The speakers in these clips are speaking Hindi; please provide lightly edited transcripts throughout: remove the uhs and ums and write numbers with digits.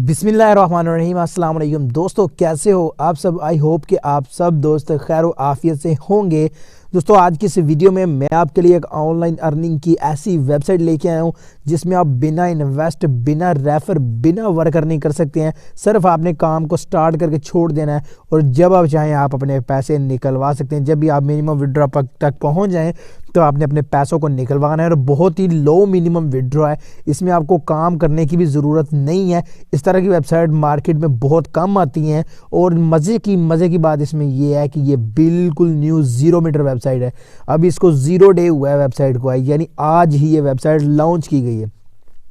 बिस्मिल्लाहिर्रहमानिर्रहीम। अस्सलाम वालेकुम दोस्तों, कैसे हो आप सब। आई होप कि आप सब दोस्त खैर व आफियत से होंगे। दोस्तों आज की इस वीडियो में मैं आपके लिए एक ऑनलाइन अर्निंग की ऐसी वेबसाइट लेके आया हूँ जिसमें आप बिना इन्वेस्ट, बिना रेफर, बिना वर्क अर्निंग कर सकते हैं। सिर्फ आपने काम को स्टार्ट करके छोड़ देना है और जब आप चाहें आप अपने पैसे निकलवा सकते हैं। जब भी आप मिनिमम विड्रॉ तक पहुँच जाएँ तो आपने अपने पैसों को निकलवाना है और बहुत ही लो मिनिमम विड्रॉ है। इसमें आपको काम करने की भी ज़रूरत नहीं है। इस तरह की वेबसाइट मार्केट में बहुत कम आती हैं और मज़े की बात इसमें यह है कि ये बिल्कुल न्यू 0 मीटर वेबसाइट है। अभी इसको 0 डे हुआ है वेबसाइट को, यानी आज ही ये वेबसाइट लॉन्च की गई है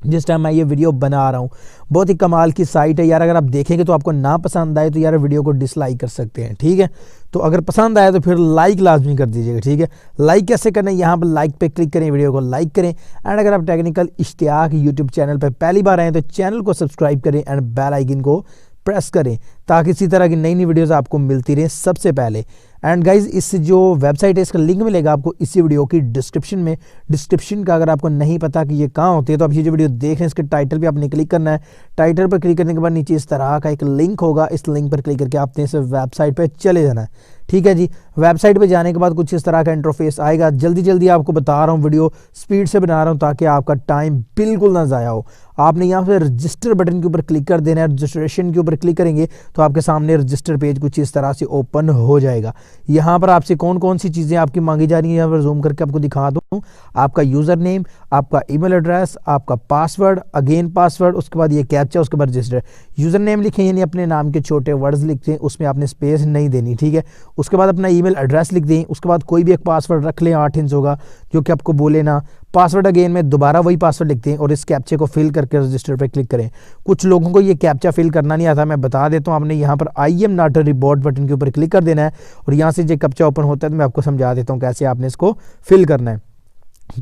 जिस टाइम मैं ये वीडियो बना रहा हूँ। बहुत ही कमाल की साइट है यार। अगर आप देखेंगे तो आपको ना पसंद आए तो यार वीडियो को डिसलाइक कर सकते हैं, ठीक है। तो अगर पसंद आए तो फिर लाइक लाजमी कर दीजिएगा, ठीक है। लाइक कैसे करना है, यहाँ पर लाइक पे क्लिक करें, वीडियो को लाइक करें। एंड अगर आप टेक्निकल इश्तियाक यूट्यूब चैनल पर पहली बार आए तो चैनल को सब्सक्राइब करें एंड बेल आइकन को प्रेस करें ताकि इसी तरह की नई नई वीडियोस आपको मिलती रहे सबसे पहले। एंड गाइज इस जो वेबसाइट है इसका लिंक मिलेगा आपको इसी वीडियो की डिस्क्रिप्शन में। डिस्क्रिप्शन का अगर आपको नहीं पता कि ये कहाँ होती है तो आप ये जो वीडियो देख रहे हैं इसके टाइटल पे आपने क्लिक करना है। टाइटल पर क्लिक करने के बाद नीचे इस तरह का एक लिंक होगा, इस लिंक पर क्लिक करके आपने इस वेबसाइट पर चले जाना है, ठीक है जी। वेबसाइट पे जाने के बाद कुछ इस तरह का इंटरफेस आएगा। जल्दी आपको बता रहा हूँ, वीडियो स्पीड से बना रहा हूँ ताकि आपका टाइम बिल्कुल ना ज़ाया हो। आपने यहाँ पे रजिस्टर बटन के ऊपर क्लिक कर देना है। रजिस्ट्रेशन के ऊपर क्लिक करेंगे तो आपके सामने रजिस्टर पेज कुछ इस तरह से ओपन हो जाएगा। यहाँ पर आपसे कौन कौन सी चीज़ें आपकी मांगी जा रही हैं यहाँ पर जूम करके आपको दिखा दूँ। आपका यूज़र नेम, आपका ईमेल एड्रेस, आपका पासवर्ड, अगेन पासवर्ड, उसके बाद ये कैप्चा, उसके बाद रजिस्टर। यूज़र नेम लिखें यानी अपने नाम के छोटे वर्ड्स लिखते हैं, उसमें आपने स्पेस नहीं देनी, ठीक है। उसके बाद अपना ईमेल एड्रेस लिख दें। उसके बाद कोई भी एक पासवर्ड रख लें 8 इंच होगा जो कि आपको बोले ना। पासवर्ड अगेन में दोबारा वही पासवर्ड लिखते हैं और इस कैप्चे को फिल करके रजिस्टर पे क्लिक करें। कुछ लोगों को ये कैप्चा फिल करना नहीं आता, मैं बता देता हूँ। आपने यहाँ पर I am not a robot button के ऊपर क्लिक कर देना है और यहाँ से जो कैप्चा ओपन होता है तो मैं आपको समझा देता हूँ कैसे आपने इसको फिल करना है।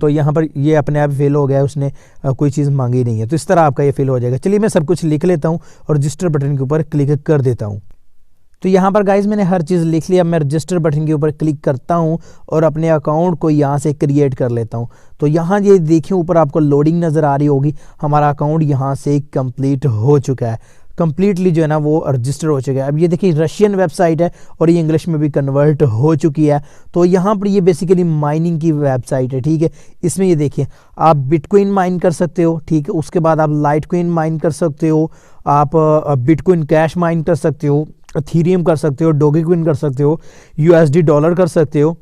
तो यहाँ पर ये अपने आप फिल हो गया है, उसने कोई चीज़ मांगी नहीं है, तो इस तरह आपका ये फिल हो जाएगा। चलिए मैं सब कुछ लिख लेता हूँ और रजिस्टर बटन के ऊपर क्लिक कर देता हूँ। तो यहाँ पर गाइज मैंने हर चीज़ लिख लिया। मैं रजिस्टर बटन के ऊपर क्लिक करता हूँ और अपने अकाउंट को यहाँ से क्रिएट कर लेता हूँ। तो यहाँ ये देखिए ऊपर आपको लोडिंग नज़र आ रही होगी। हमारा अकाउंट यहाँ से कंप्लीट हो चुका है, कंप्लीटली जो है ना वो रजिस्टर हो चुका है। अब ये देखिए रशियन वेबसाइट है और ये इंग्लिश में भी कन्वर्ट हो चुकी है। तो यहाँ पर ये बेसिकली माइनिंग की वेबसाइट है, ठीक है। इसमें ये देखिए आप बिटकॉइन माइन कर सकते हो, ठीक है। उसके बाद आप लाइटकॉइन माइन कर सकते हो, आप बिटकॉइन कैश माइन कर सकते हो, इथेरियम कर सकते हो, डोगेकॉइन कर सकते हो, यूएसडी डॉलर कर सकते हो,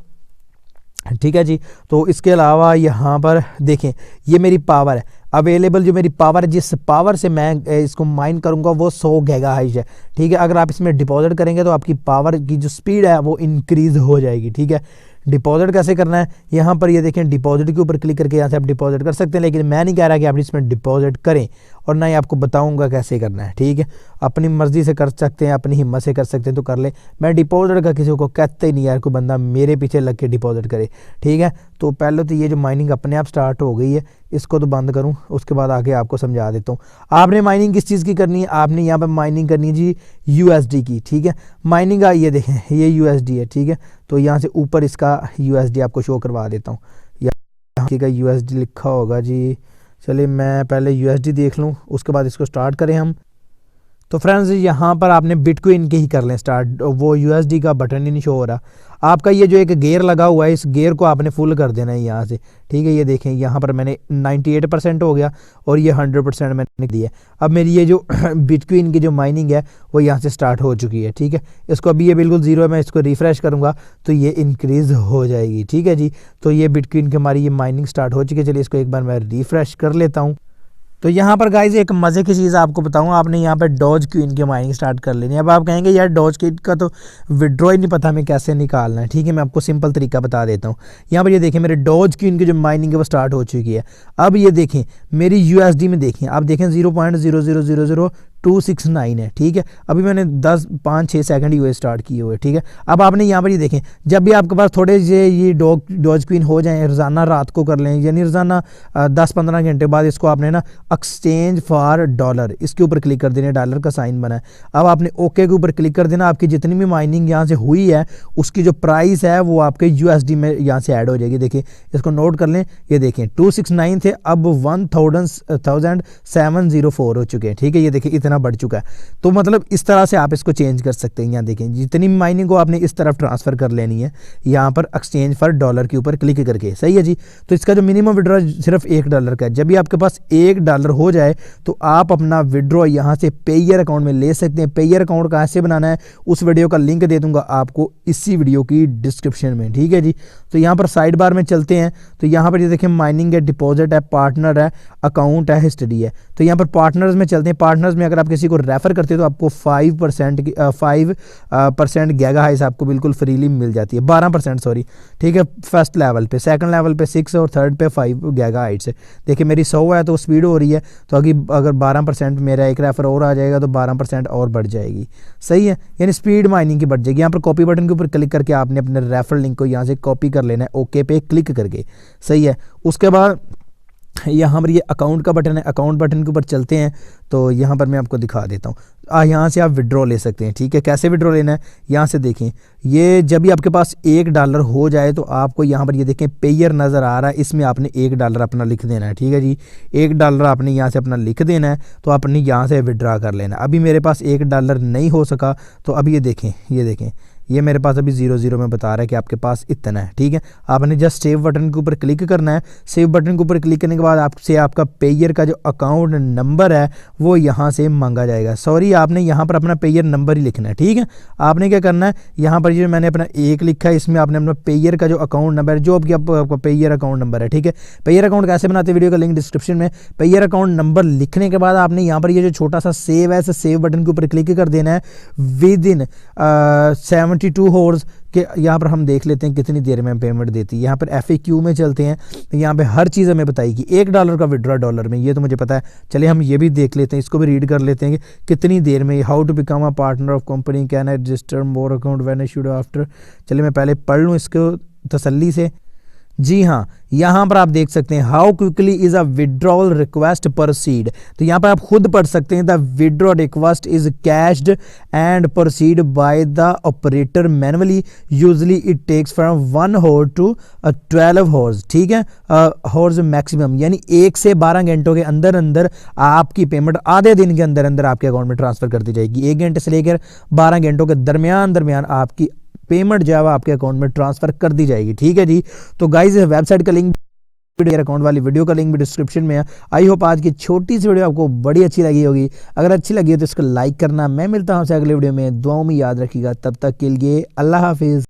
ठीक है जी। तो इसके अलावा यहाँ पर देखें ये मेरी पावर है अवेलेबल। जो मेरी पावर है, जिस पावर से मैं इसको माइन करूँगा वो 100 गीगाहर्ट्ज़ है, ठीक है। अगर आप इसमें डिपॉजिट करेंगे तो आपकी पावर की जो स्पीड है वो इंक्रीज़ हो जाएगी, ठीक है। डिपॉजिट कैसे करना है, यहाँ पर ये देखें डिपॉजिट के ऊपर क्लिक करके यहाँ से आप डिपॉजिट कर सकते हैं, लेकिन मैं नहीं कह रहा कि आप इसमें डिपॉजिट करें और ना ही आपको बताऊंगा कैसे करना है, ठीक है। अपनी मर्जी से कर सकते हैं, अपनी हिम्मत से कर सकते हैं तो कर ले। मैं डिपॉजिट का किसी को कहते ही नहीं यार, कोई बंदा मेरे पीछे लग के डिपॉजिट करे, ठीक है। तो पहले तो ये जो माइनिंग अपने आप स्टार्ट हो गई है इसको तो बंद करूं, उसके बाद आगे आपको समझा देता हूँ। आपने माइनिंग किस चीज़ की करनी है, आपने यहाँ पर माइनिंग करनी है जी यूएसडी की, ठीक है। माइनिंग ये देखें ये यूएसडी है, ठीक है। तो यहाँ से ऊपर इसका यूएसडी आपको शो करवा देता हूँ। यहाँ का यूएसडी लिखा होगा जी। चलिए मैं पहले यूएसडी देख लूँ उसके बाद इसको स्टार्ट करें हम। तो फ्रेंड्स यहाँ पर आपने बिटकॉइन के ही कर लें स्टार्ट, वो यूएसडी का बटन ही नहीं शो हो रहा। आपका ये जो एक गेयर लगा हुआ है इस गेयर को आपने फुल कर देना है यहाँ से, ठीक है। ये देखें यहाँ पर मैंने 98% हो गया और ये 100% मैंने दिया। अब मेरी ये जो बिटकॉइन की जो माइनिंग है वो यहाँ से स्टार्ट हो चुकी है, ठीक है। इसको अभी ये बिल्कुल ज़ीरो है, मैं इसको रिफ़्रेश करूँगा तो ये इंक्रीज़ हो जाएगी, ठीक है जी। तो ये बिटकॉइन की हमारी ये माइनिंग स्टार्ट हो चुकी है। चलिए इसको एक बार मैं रिफ़्रेश कर लेता हूँ। तो यहाँ पर गाइज एक मज़े की चीज़ आपको बताऊँ, आपने यहाँ पर डॉज क्वीन की माइनिंग स्टार्ट कर लेनी है। अब आप कहेंगे यार डॉज क्वीन का तो विड्रॉ ही नहीं पता हमें कैसे निकालना है, ठीक है। मैं आपको सिंपल तरीका बता देता हूँ। यहाँ पर ये देखें मेरे डॉज क्वीन की जो माइनिंग है वो स्टार्ट हो चुकी है। अब ये देखें मेरी यूएसडी में देखें, आप देखें 0.0000269 है, ठीक है। अभी मैंने 5-6 सेकंड ही स्टार्ट किए हुए, ठीक है। अब आपने यहाँ पर ये देखें जब भी आपके पास थोड़े से ये डॉज क्वीन हो जाएँ, रोज़ाना रात को कर लें, यानी रोज़ाना 10-15 घंटे बाद इसको आपने ना एक्सचेंज फॉर डॉलर इसके ऊपर क्लिक कर देना, डॉलर का साइन बना है। अब आपने ओके के ऊपर क्लिक कर देना। आपकी जितनी भी माइनिंग यहाँ से हुई है उसकी जो प्राइस है वो आपके यूएसडी में यहाँ से ऐड हो जाएगी। देखिए इसको नोट कर लें, ये देखें 269 थे, अब 1704 हो चुके हैं, ठीक है। ये देखिए इतना इतना बढ़ चुका है। तो मतलब इस तरह से आप इसको चेंज कर सकते हैं। यहाँ देखें जितनी माइनिंग को आपने इस तरफ ट्रांसफ़र कर लेनी है यहाँ पर एक्सचेंज फॉर डॉलर के ऊपर क्लिक करके, सही है जी। तो इसका जो मिनिमम विड्रॉ सिर्फ $1 का है। जब भी आपके पास $1 हो जाए तो आप अपना विड्रॉ यहाँ से पेयर अकाउंट में ले सकते हैं। पेयर अकाउंट कहाँ से बनाना है उस वीडियो का लिंक दे दूंगा आपको इसी वीडियो की डिस्क्रिप्शन में, ठीक है जी। तो यहाँ पर साइड बार में चलते हैं तो यहाँ पर ये देखें माइनिंग है, डिपॉजिट है, पार्टनर है, अकाउंट है, हिस्ट्री है। तो यहाँ पर पार्टनर्स में चलते हैं। पार्टनर्स में अगर आप किसी को रेफर करते हैं तो आपको 5% गैगाहाइट्स आपको बिल्कुल फ्रीली मिल जाती है, 12% सॉरी, ठीक है। फर्स्ट लेवल पे, सेकंड लेवल पे 6 और थर्ड पे 5 गैगाहाइट्स है। देखिए मेरी 100 है तो स्पीड हो रही है, तो अगर 12% मेरा एक रेफर और आ जाएगा तो 12% और बढ़ जाएगी, सही है। यानी स्पीड माइनिंग की बढ़ जाएगी। यहाँ पर कॉपी बटन के ऊपर क्लिक करके आपने अपने रेफर लिंक को यहाँ से कॉपी कर लेना है, ओके पे क्लिक करके, सही है। उसके बाद यहाँ पर ये अकाउंट का बटन है, अकाउंट बटन के ऊपर चलते हैं तो यहाँ पर मैं आपको दिखा देता हूँ। यहाँ से आप विड्रॉ ले सकते हैं, ठीक है। कैसे विड्रॉ लेना है यहाँ से देखें, ये जब भी आपके पास $1 हो जाए तो आपको यहाँ पर ये देखें पेयर नज़र आ रहा है, इसमें आपने $1 अपना लिख देना है, ठीक है जी। $1 आपने यहाँ से अपना लिख देना है तो आपने यहाँ से विड्रॉ कर लेना है। अभी मेरे पास $1 नहीं हो सका तो अभी ये देखें ये मेरे पास अभी 0 में बता रहा है कि आपके पास इतना है, ठीक है। आपने जस्ट सेव बटन के ऊपर क्लिक करना है। सेव बटन के ऊपर क्लिक करने के बाद आपसे आपका पेयर का जो अकाउंट नंबर है वो यहाँ से मांगा जाएगा। सॉरी, आपने यहाँ पर अपना पेयर नंबर ही लिखना है, ठीक है। आपने क्या करना है, यहाँ पर जो मैंने अपना 1 लिखा है इसमें आपने अपना पेयर का जो अकाउंट नंबर है, जो आपका पेयर अकाउंट नंबर है, ठीक है। पेयर अकाउंट कैसे बनाते हैं वीडियो का लिंक डिस्क्रिप्शन में। पेयर अकाउंट नंबर लिखने के बाद आपने यहाँ पर ये जो छोटा सा सेव है, सेव बटन के ऊपर क्लिक कर देना है। विद इन 72 आवर्स कि यहाँ पर हम देख लेते हैं कितनी देर में पेमेंट देती है। यहाँ पर FAQ में चलते हैं तो यहाँ पे हर चीज़ हमें बताएगी। $1 का विड्रॉ डॉलर में, ये तो मुझे पता है। चलिए हम ये भी देख लेते हैं, इसको भी रीड कर लेते हैं कि कितनी देर में। How to become a partner of company, can I register more account when I should after. चलिए मैं पहले पढ़ लूँ इसको तसल्ली से। जी हाँ, यहाँ पर आप देख सकते हैं how quickly is a withdrawal request proceed. तो यहाँ पर आप खुद पढ़ सकते हैं the withdraw request is cashed and proceed by the operator manually, usually it takes from 1 hour to 12 hours, ठीक है। आवर्स मैक्सिमम, यानी 1 से 12 घंटों के अंदर अंदर आपकी पेमेंट आधे दिन के अंदर अंदर आपके अकाउंट में ट्रांसफर कर दी जाएगी। 1 घंटे से लेकर 12 घंटों के दरमियान आपकी पेमेंट जो है आपके अकाउंट में ट्रांसफर कर दी जाएगी, ठीक है जी। तो गाइस वेबसाइट का लिंक, अकाउंट वाली वीडियो का लिंक भी डिस्क्रिप्शन में है। आई होप आज की छोटी सी वीडियो आपको बड़ी अच्छी लगी होगी। अगर अच्छी लगी है तो इसको लाइक करना। मैं मिलता हूं आपसे अगले वीडियो में, दुआओं में याद रखिएगा। तब तक के लिए अल्लाह हाफिज़।